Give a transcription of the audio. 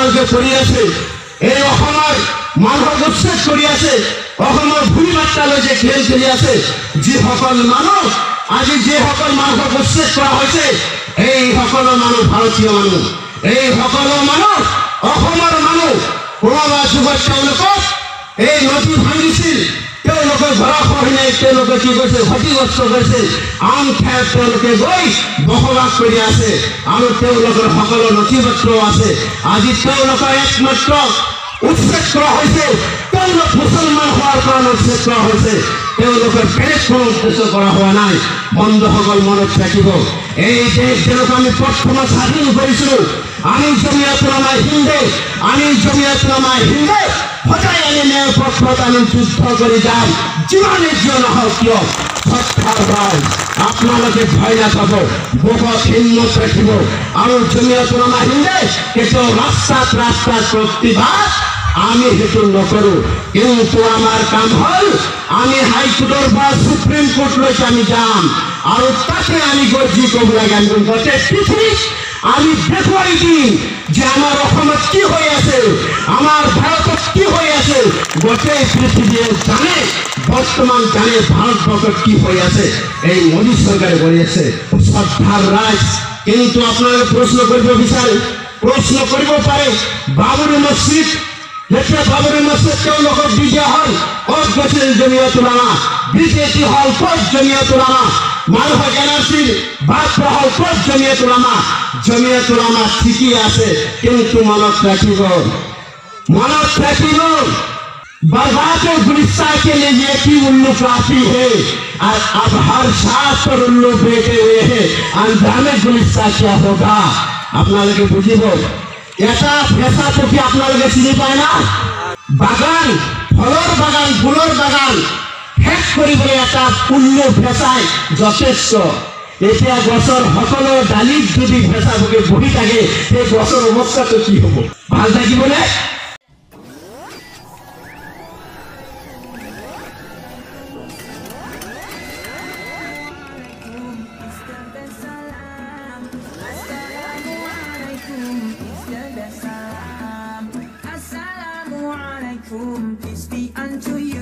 আপোনালোকে কৰি আছে এই অসমৰ মানুহক উচ্ছেদ কৰি আছে অসমৰ ভূমি মাত্ৰালৈ যে খেল খেলি আছে যিসকল মানুহ আজি যিসকল মানুহক উচ্ছেদ কৰা হৈছে এই সকলো মানুহ ভাৰতীয় মানুহ এই সকলো মানুহ অসমৰ মানুহ কোনোবা যুগত তেওঁলোকক এই নদী ভাঙিছিল তেওঁলোকৰ ঘৰখনে তেওঁলোকে কি কৰিছে ক্ষতিগ্ৰস্ত কৰিছিল আন ঠাইত তেওঁলোকে গৈ বসবাস কৰি আছে আৰু তেওঁলোকৰ সকলো নথিপত্ৰ আছে আজি তেওঁলোকৰ একমাত্ৰ উচ্ছেদ কৰা হৈছে তেওঁলোক মুছলমান হোৱাৰ কাৰণে উচ্ছেদ কৰা হৈছে তেওঁলোকৰ বেলেগ কোনো উদ্দেশ্য কৰা হোৱা নাই বন্ধুসকল মনত ৰাখিব এই দেশ যেনেকৈ আমি প্ৰথমে স্বাধীন কৰিছিলোঁ আমি জমিয়ত উলামা হিন্দে সদায় আমি ন্যায়ৰ পক্ষত আমি যুদ্ধ কৰি যাম যিমানে যিয়ে নহওক কিয় আপোনালোকে ভয় নাখাব বহুত হিম্মত ৰাখিব আৰু জমিয়ত উলামা হিন্দে কেতিয়াও ৰাস্তাত প্ৰতিবাদ আমি সেইটো নকৰো কিন্তু আমাৰ কাম হল আমি হাইকোৰ্টৰ পৰা সুপ্ৰিম কোৰ্টলৈকে আমি যাম আৰু তাতে আমি গৈ যি ক'ব লাগে আমি গোটেই পৃথিৱীক আমি দেখুৱাই দিম যে আমাৰ অসমত কি হৈ আছে আমাৰ ভাৰতত কি হৈ আছে গোটেই পৃথিৱীয়ে জানে বৰ্তমান জানে ভাৰতবৰ্ষত কি হৈ আছে এই মোদী চৰকাৰে কৰি আছে শ্ৰদ্ধাৰ ৰাজ কিন্তু আপোনালোকে প্ৰশ্ন কৰিব বিচাৰে প্ৰশ্ন কৰিব পাৰে বাবৰি মছজিদ যেতিয়া বাবৰি মছজিদ তেওঁলোকক দি দিয়া হ'ল ক'ত গৈছিল জমিয়ত উলামা বিজেপি হল ক'ত জমিয়ত উলামা মানুহক এনআৰচিৰ বাদ হল ক'ত জমিয়ত উলামা ঠিকই আছে কিন্তু মনত ৰাখিব बर्बाद गुलिस्तान के लिए ये की उल्लू काफी है और अब हर साथ पर उल्लू बैठे हुए हैं अंजामे गुलिस्तान क्या होगा अपना लगे बुझिब ऐसा फैसा तो कि अपना लगे चिनी पाए ना बागान फलर बागान फुलर बागान শেষ কৰিবলৈ এটা উল্লু ফেঁচাই যথেষ্ট এতিয়া গছৰ সকলো ডালিত যদি ফেঁচাবকে বহি থাকে সেই গছৰ অৱস্থাটো কি হ'ব ভাল থাকিবনে Peace be unto you.